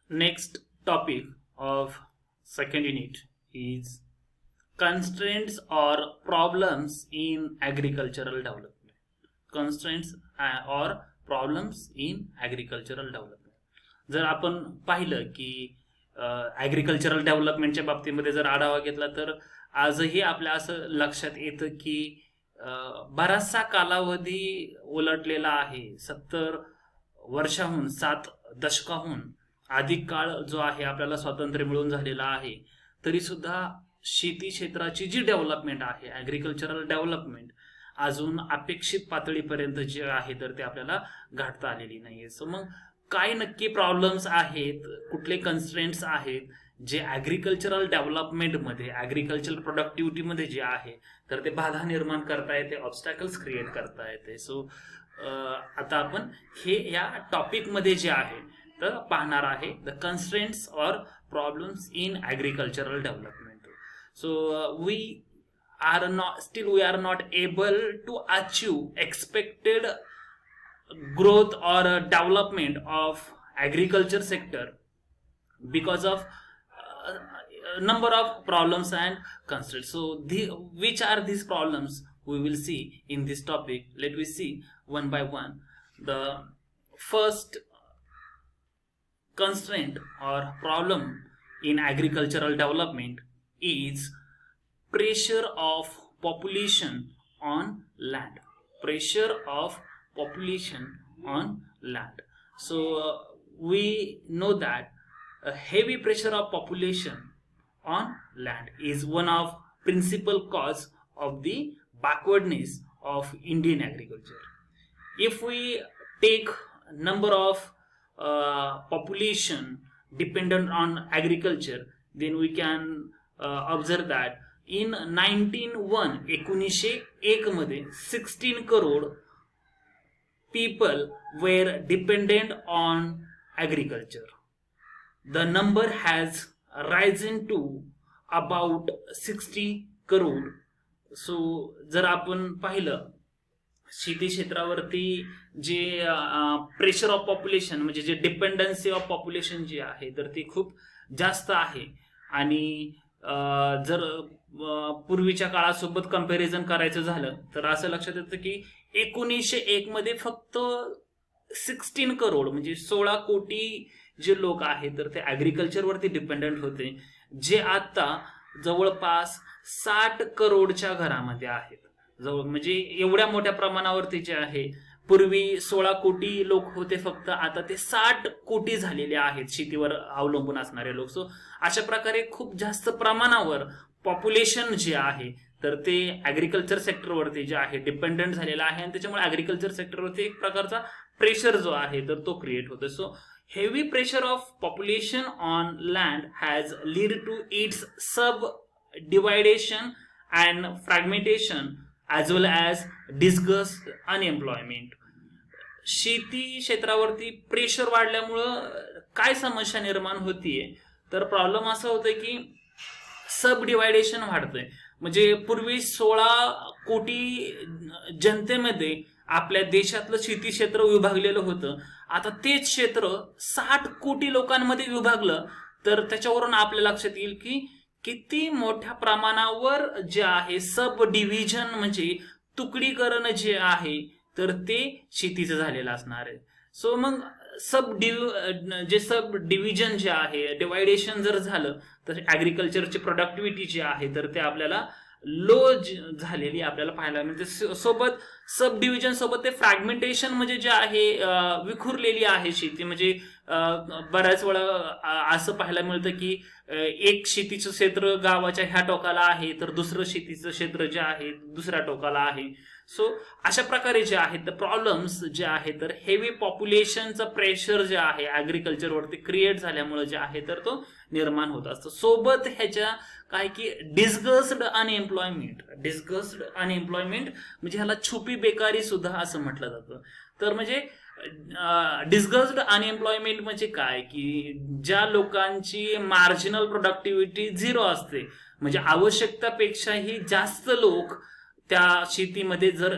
Next topic of second unit is constraints or problems in agricultural development. Constraints or problems in agricultural development. जर आपण पाहिलं की agricultural डेव्हलपमेंटच्या बाबतीमध्ये जर आढावा घेतला तर आजही आपल्या असं लक्षात येतं की बराचसा कालावधी उलटलेला आहे. 70 वर्षाहून 7 दशकाहून अधिक काळ जो आहे आपल्याला स्वातंत्र्य मिळून झालेला आहे, तरी सुद्धा शेती क्षेत्राची जी डेव्हलपमेंट आहे, ॲग्रिकल्चरल डेव्हलपमेंट अजून अपेक्षित पातळीपर्यंत जे आहे तर ते आपल्याला गाठता आलेली नाहीये. सो मग काय नक्की प्रॉब्लेम्स आहेत, कुठले कन्स्ट्रेंट्स आहेत जे ॲग्रिकल्चरल डेव्हलपमेंटमध्ये, ॲग्रिकल्चरल प्रोडक्टिव्हिटीमध्ये जे आहे तर ते बाधा निर्माण करता येते, ऑब्स्टॅकल्स क्रिएट करता येते. सो आता आपण हे या टॉपिकमध्ये जे आहे तर पाहणार आहे the constraints or problems in agricultural development. So we are not able to achieve expected growth or development of agriculture sector because of number of problems and constraints. So which are these problems we will see in this topic. Let me see one by one. The first constraint or problem in agricultural development is pressure of population on land. Pressure of population on land. So we know that a heavy pressure of population on land is one of principal cause of the backwardness of Indian agriculture. If we take number of population dependent on agriculture, then we can observe that in 1901 मध्ये 16 crore people were dependent on agriculture. The number has risen to about 60 crore. So जर आपण पाहिलं शेती क्षेत्रावरती जे pressure of population म्हणजे जे dependency of population जे आहे तर ती खूप जास्त आहे. आणि जर पूर्वीच्या काळासोबत कंपॅरिझन करायचं झालं तर असं लक्षात येतं की 1901 मध्ये फक्त 16 करोड म्हणजे 16 कोटी जे लोक आहेत तर ते ॲग्रिकल्चर वरती डिपेंडंट होते, जे आता जवळपास 60 करोडच्या घरामध्ये आहेत. म्हणजे एवढ्या मोठ्या प्रमाणावरती जे आहे, पूर्वी 16 कोटी लोक होते फक्त, आता ते 60 कोटी झालेले आहेत शेतीवर अवलंबून असणारे लोक. सो अशा प्रकारे खूप जास्त प्रमाणावर पॉप्युलेशन जे आहे तर ते ॲग्रिकल्चर सेक्टरवरती जे आहे डिपेंडंट झालेला आहे आणि त्याच्यामुळे ॲग्रिकल्चर सेक्टरवरती एक प्रकारचा प्रेशर जो आहे तर तो क्रिएट होतो. So heavy pressure of population on land has lead to its sub division and fragmentation as well as disgust unemployment. शेती क्षेत्रावरती प्रेशर वाढल्यामुळं काय समस्या निर्माण होतीये तर प्रॉब्लेम असा होतोय की सब डिवायडेशन वाढतंय. म्हणजे पूर्वी 16 कोटी जनतेमध्ये आपल्या देशातलं शेती क्षेत्र विभागलेलं होतं, आता तेच क्षेत्र 60 कोटी लोकांमध्ये विभागलं तर त्याच्यावरून आपल्या लक्षात येईल की किती मोठ्या प्रमाणावर जे आहे सब डिव्हिजन म्हणजे तुकडीकरण जे आहे तर ते शेतीचं झालेलं असणार आहे. सो मग सब डिव्हिजन जे आहे, डिवायडेशन जर झालं तर ॲग्रिकल्चरची प्रोडक्टिव्हिटी जी आहे तर ते आपल्याला लो झालेली आपल्याला पाहायला मिळते. सोबत सब डिव्हिजन सोबत ते फ्रॅगमेंटेशन म्हणजे जे आहे विखुरलेली आहे शेती. म्हणजे बऱ्याच वेळा असं पाहायला मिळतं की एक शेतीचं क्षेत्र गावाच्या ह्या टोकाला आहे तर दुसरं शेतीचं क्षेत्र जे आहे दुसऱ्या टोकाला आहे. सो अशा प्रकारे जे आहेत प्रॉब्लेम्स जे आहे तर हेवी पॉप्युलेशनचं प्रेशर जे आहे ॲग्रिकल्चरवरती क्रिएट झाल्यामुळे जे आहे तर तो निर्माण होत असतो. सोबत ह्याच्या काय की डिस्गस्ड अनएम्प्लॉयमेंट. डिस्गस्ड अनएम्प्लॉयमेंट म्हणजे ह्याला छुपी बेकारी सुद्धा असं म्हटलं जातं. तर म्हणजे डिस्गस्ड अनएम्प्लॉयमेंट म्हणजे काय की ज्या लोकांची मार्जिनल प्रोडक्टिव्हिटी 0 असते, म्हणजे आवश्यकतापेक्षाही जास्त लोक त्या शेतीमध्ये जर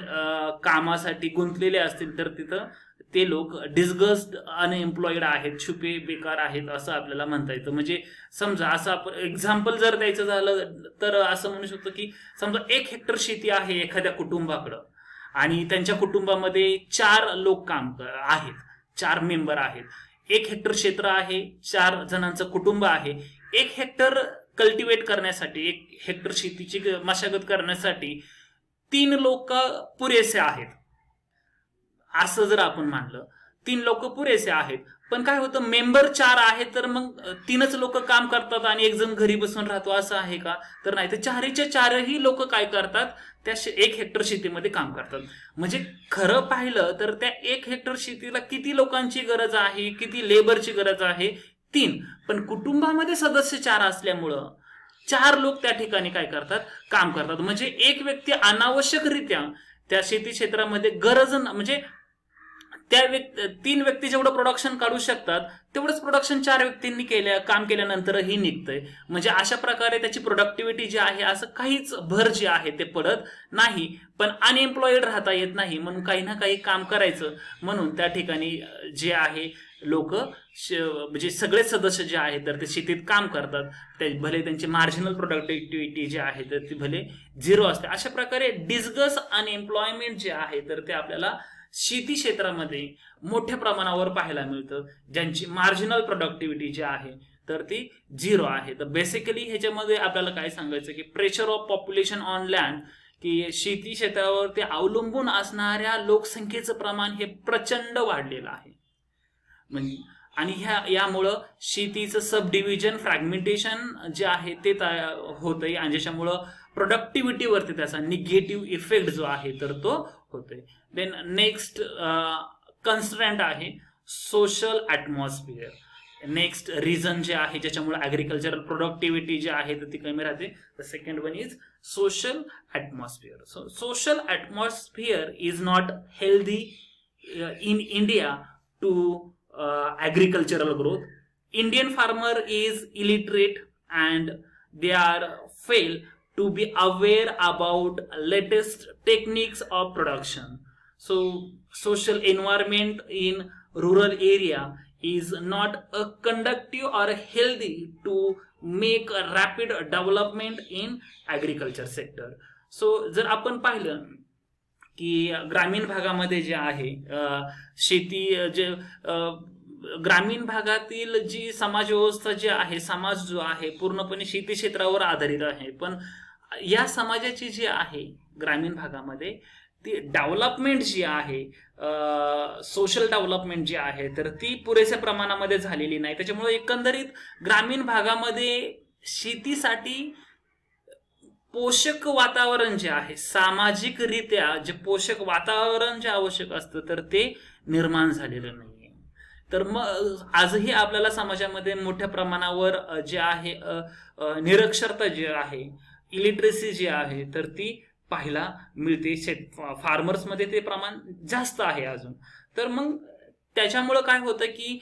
कामासाठी गुंतलेले असतील तर तिथं ते लोक डिस्गस्ड अनएम्प्लॉईड आहेत, छुपे बेकार आहेत असं आपल्याला म्हणता येतं. म्हणजे समजा असं आपण एक्झाम्पल जर द्यायचं झालं तर असं म्हणू शकतो की समजा 1 हेक्टर शेती आहे एखाद्या कुटुंबाकडं आणि त्यांच्या कुटुंबामध्ये 4 लोक आहेत, 4 मेंबर आहेत. 1 हेक्टर क्षेत्र आहे, 4 जणांचं कुटुंब आहे. 1 हेक्टर कल्टिवेट करण्यासाठी, 1 हेक्टर शेतीची मशागत करण्यासाठी 3 लोक पुरेसे आहेत असं जर आपण मानलं. 3 लोक पुरेसे आहेत. पण काय होतं, मेंबर 4 आहेत तर मग 3च लोक काम करतात आणि 1 जण घरी बसून राहतो असं आहे का? तर नाही. तर 4च्या 4ही लोक काय करतात, त्या 1 हेक्टर शेतीमध्ये काम करतात. म्हणजे खरं पाहिलं तर त्या 1 हेक्टर शेतीला किती लोकांची गरज आहे, किती लेबरची गरज आहे? 3. पण कुटुंबामध्ये सदस्य 4 असल्यामुळं 4 लोक त्या ठिकाणी काय करतात, काम करतात. म्हणजे एक व्यक्ती अनावश्यकरित्या त्या शेती क्षेत्रामध्ये म्हणजे त्या 3 व्यक्ती जेवढं प्रोडक्शन काढू शकतात तेवढंच प्रोडक्शन 4 व्यक्तींनी काम केल्यानंतरही निघतंय. म्हणजे अशा प्रकारे त्याची प्रोडक्टिव्हिटी जी आहे असं काहीच भर जे आहे ते पडत नाही. पण अनएम्प्लॉईड राहता येत नाही म्हणून काही ना काही काम करायचं म्हणून त्या ठिकाणी जे आहे लोक म्हणजे सगळे सदस्य जे आहेत तर ते शेतीत काम करतात. भले त्यांची मार्जिनल प्रोडक्टिव्हिटी जी आहे तर ती भले 0 असते. अशा प्रकारे डिस्गस अनएम्प्लॉयमेंट जे आहे तर ते आपल्याला शेती क्षेत्रामध्ये मोठ्या प्रमाणावर पाहायला मिळतं, ज्यांची मार्जिनल प्रोडक्टिव्हिटी जी आहे तर ती 0 आहे. तर बेसिकली ह्याच्यामध्ये आपल्याला काय सांगायचं की pressure of population on land, की शेती क्षेत्रावर ते अवलंबून असणाऱ्या लोकसंख्येचं प्रमाण हे प्रचंड वाढलेलं आहे. म्हणजे आणि यामुळं शेतीचं सब डिव्हिजन फ्रॅगमेंटेशन जे आहे ते होतंय आणि ज्याच्यामुळं प्रोडक्टिव्हिटीवरती त्याचा निगेटिव्ह इफेक्ट जो आहे तर तो होतोय. देन नेक्स्ट कन्स्ट्रेंट आहे सोशल ॲटमॉस्फिअर. नेक्स्ट रिझन जे आहे ज्याच्यामुळे ॲग्रिकल्चरल प्रोडक्टिव्हिटी जी आहे तर ती कमी राहते. The second one is social atmosphere. So social atmosphere is not healthy in India to agricultural growth. Indian farmer is illiterate and they are fail to be aware about latest techniques of production. So social environment in rural area is not a conducive or healthy to make a rapid development in agriculture sector. So जर आपण पाहिलं की ग्रामीण भागामध्ये जे आहे शेती जे ग्रामीण भागातील जी समाज व्यवस्था जी आहे, समाज जो आहे पूर्णपणे शेती क्षेत्रावर आधारित आहे. पण या समाजाची जी आहे ग्रामीण भागामध्ये ती डेव्हलपमेंट जी आहे, सोशल डेव्हलपमेंट जी आहे तर ती पुरेशा प्रमाणामध्ये झालेली नाही. त्याच्यामुळे एकंदरीत ग्रामीण भागामध्ये शेतीसाठी पोषक वातावरण जे आहे, सामाजिकरित्या जे पोषक वातावरण जे आवश्यक असतं तर ते निर्माण झालेलं नाहीये. तर मग आजही आपल्याला समाजामध्ये मोठ्या प्रमाणावर जे आहे निरक्षरता जी आहे, इलिटरेसी जी आहे तर ती पाहायला मिळते. फार्मर्समध्ये ते प्रमाण जास्त आहे अजून. तर मग त्याच्यामुळं काय होतं की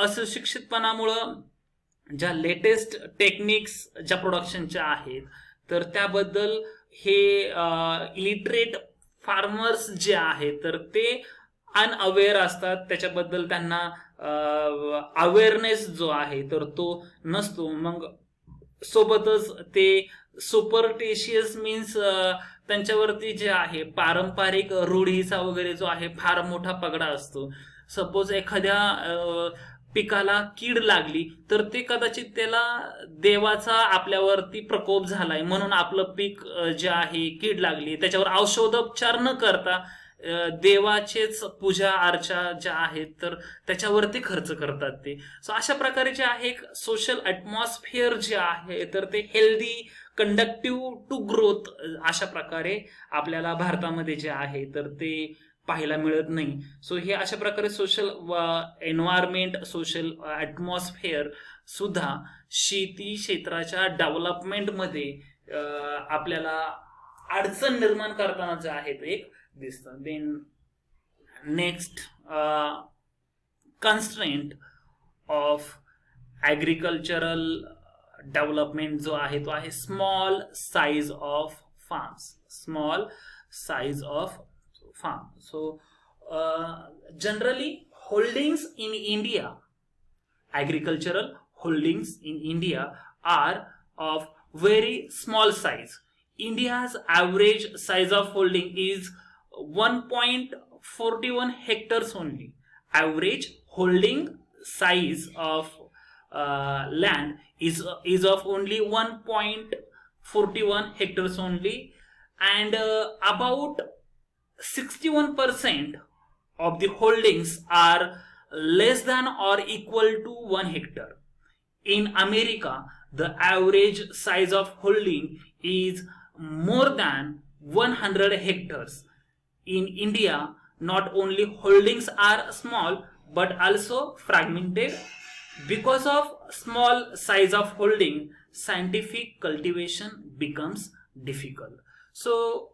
अशिक्षितपणामुळं ज्या लेटेस्ट टेक्निक्स ज्या प्रोडक्शनच्या आहेत तर त्याबद्दल हे इलिटरेट फार्मर्स जे आहेत तर ते अनअवेअर असतात. त्याच्याबद्दल त्यांना अवेअरनेस जो आहे तर तो नसतो. मग सोबतच ते सुपरटिशियस मीन्स त्यांच्यावरती जे आहे पारंपरिक रूढीचा वगैरे जो आहे फार मोठा पगडा असतो. सपोज एखाद्या पिकाला कीड लागली तर ते कदाचित त्याला देवाचा आपल्यावरती प्रकोप झालाय म्हणून आपलं पीक जे आहे कीड लागली त्याच्यावर औषधोपचार न करता देवाचेच पूजा अर्चा ज्या आहेत तर त्याच्यावरती खर्च करतात ते. सो अशा प्रकारे जे आहे एक सोशल ॲटमॉस्फिअर जे आहे तर ते हेल्दी कंडक्टिव्ह टू ग्रोथ अशा प्रकारे आपल्याला भारतामध्ये जे आहे तर ते पाहायला मिळत नाही. सो हे अशा प्रकारे सोशल एन्व्हायरमेंट, सोशल ॲटमॉस्फिअर सुद्धा शेती क्षेत्राच्या डेव्हलपमेंटमध्ये आपल्याला अडचण निर्माण करताना जे आहे ते एक दिसतं. Then next constraint of agricultural development जो आहे तो आहे small size of farms. Small size of farm. So generally holdings in India, agricultural holdings in India are of very small size. India's average size of holding is 1.41 hectares only. Average holding size of land is of only 1.41 hectares only, and about 61% of the holdings are less than or equal to 1 hectare. In America, the average size of holding is more than 100 hectares. In India, not only holdings are small but also fragmented. Because of small size of holding, scientific cultivation becomes difficult. So,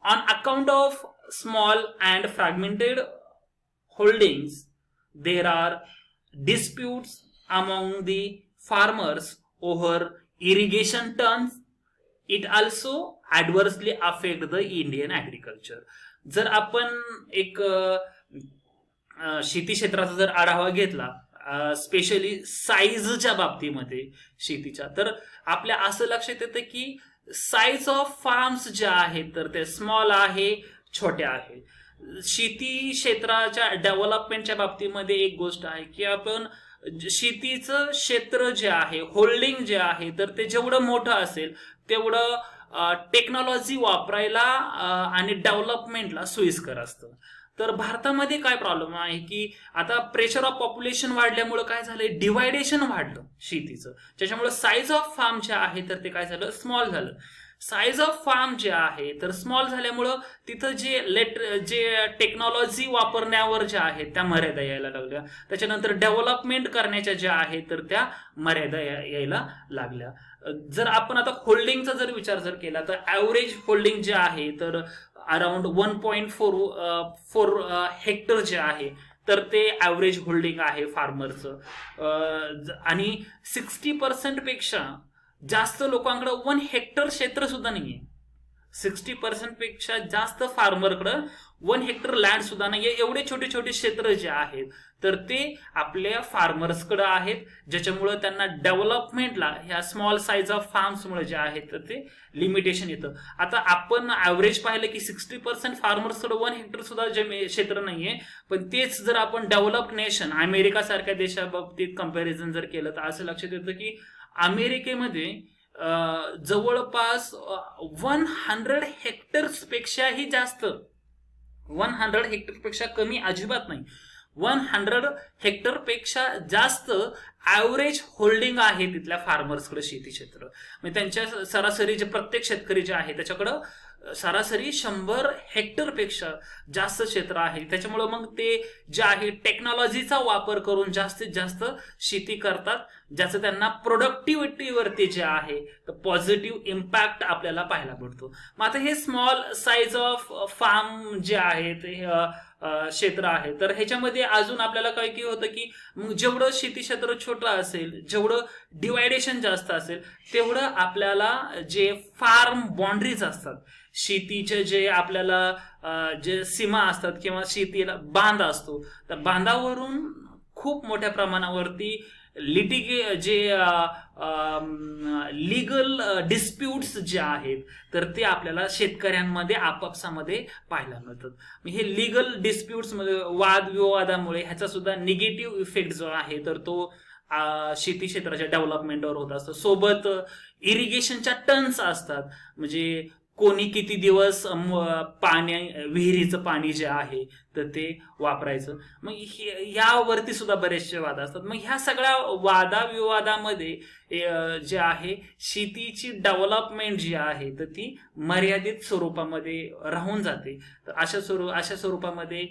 on account of small and fragmented holdings, there are disputes among the farmers over irrigation terms. It also adversely affects the Indian agriculture. जर आपण एक शेती क्षेत्राचा जर आढावा घेतला, specially साईजच्या बाबतीमध्ये शेतीच्या, तर आपल्या असं लक्षात येतं की साईज ऑफ फार्म्स ज्या आहेत तर ते स्मॉल आहे, छोट्या आहे. शेती क्षेत्राच्या डेव्हलपमेंटच्या बाबतीमध्ये एक गोष्ट आहे की आपण शेतीचं क्षेत्र जे आहे, होल्डिंग जे आहे, तर ते जेवढं मोठं असेल तेवढं टेक्नॉलॉजी वापरायला आणि डेव्हलपमेंटला सोयीस्कर असतं. तर भारतामध्ये काय प्रॉब्लेम आहे की आता प्रेशर ऑफ पॉप्युलेशन वाढल्यामुळे काय झालंय, डिवायडेशन वाढलं शेतीचं, ज्याच्यामुळे साईज ऑफ फार्म जे आहे तर ते काय झालं, स्मॉल झालं. साईज ऑफ फार्म जे आहे तर स्मॉल झाल्यामुळं तिथं जे टेक्नॉलॉजी वापरण्यावर ज्या आहेत त्या मर्यादा यायला लागल्या. त्याच्यानंतर डेव्हलपमेंट करण्याच्या ज्या आहेत तर त्या मर्यादा यायला लागल्या. जर आपण आता होल्डिंगचा जर विचार जर केला तर ॲव्हरेज होल्डिंग जे आहे तर अराउंड 1.44 हेक्टर जे आहे तर ते ॲव्हरेज होल्डिंग आहे फार्मरचं. आणि 60% पेक्षा जास्त लोकांकडे 1 हेक्टर क्षेत्र सुद्धा नाहीये. 60% पेक्षा जास्त फार्मरकडे 1 हेक्टर लँड सुद्धा नाहीये. एवढे छोटे छोटे क्षेत्र जे आहेत तर ते आपल्या फार्मर्सकडे आहेत, ज्याच्यामुळे त्यांना डेव्हलपमेंटला ह्या स्मॉल साईज ऑफ फार्म्समुळे जे आहेत तर ते लिमिटेशन येतं. आता आपण ॲव्हरेज पाहिलं की 60% फार्मर्सकडे 1 हेक्टर सुद्धा क्षेत्र नाहीये. पण तेच जर आपण डेव्हलप्ड नेशन अमेरिका सारख्या देशाबाबतीत कंपॅरिझन जर केलं तर असं लक्षात येतं की अमेरिकेमध्ये जवळपास 100 हेक्टर्स पेक्षाही जास्त, 100 हेक्टर पेक्षा कमी अजिबात नाही, 100 हेक्टर पेक्षा जास्त ॲव्हरेज होल्डिंग आहे तिथल्या फार्मर्सकडे शेती क्षेत्र. म्हणजे त्यांच्या सरासरी जे प्रत्येक शेतकरी जे आहे त्याच्याकडं सरासरी 100 हेक्टर पेक्षा जास्त क्षेत्र आहे. त्याच्यामुळे मग ते जे आहे टेक्नॉलॉजीचा वापर करून जास्तीत जास्त शेती करतात, ज्याचं त्यांना प्रोडक्टिव्हिटीवरती जे आहे तर पॉझिटिव्ह इम्पॅक्ट आपल्याला पाहायला मिळतो. मग आता हे स्मॉल साईज ऑफ फार्म जे आहेत क्षेत्र आहे तर ह्याच्यामध्ये अजून आपल्याला काय की होतं की मग जेवढं शेती क्षेत्र छोटं असेल, जेवढं डिवायडेशन जास्त असेल, तेवढं आपल्याला जे फार्म बाउंड्रीज असतात, शेतीचे जे आपल्याला जे सीमा असतात किंवा शेतीला बांध असतो, तर बांधावरून खूप मोठ्या प्रमाणावरती लीगल डिस्प्यूट्स जे आहेत तर ते आपल्याला शेतकऱ्यांमध्ये आपापसामध्ये पाहायला मिळतात. हे लीगल डिस्प्यूट्स मध्ये वादविवादामुळे ह्याचा सुद्धा निगेटिव्ह इफेक्ट जो आहे तर तो शेती क्षेत्राच्या डेव्हलपमेंटवर होत असतो. सोबत इरिगेशनच्या टर्न्स असतात, म्हणजे कोणी किती दिवस विहिरीचं पाणी जे आहे तर ते वापरायचं, मग यावरती सुद्धा बरेचसे वाद असतात. मग ह्या सगळ्या वादाविवादामध्ये जे आहे शेतीची डेव्हलपमेंट जी आहे तर ती मर्यादित स्वरूपामध्ये राहून जाते. तर अशा स्वरूपामध्ये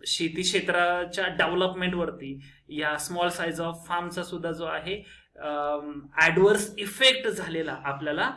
शेती क्षेत्राच्या डेव्हलपमेंटवरती या स्मॉल साईज ऑफ फार्मचा सुद्धा जो आहे ॲडवर्स इफेक्ट झालेला आपल्याला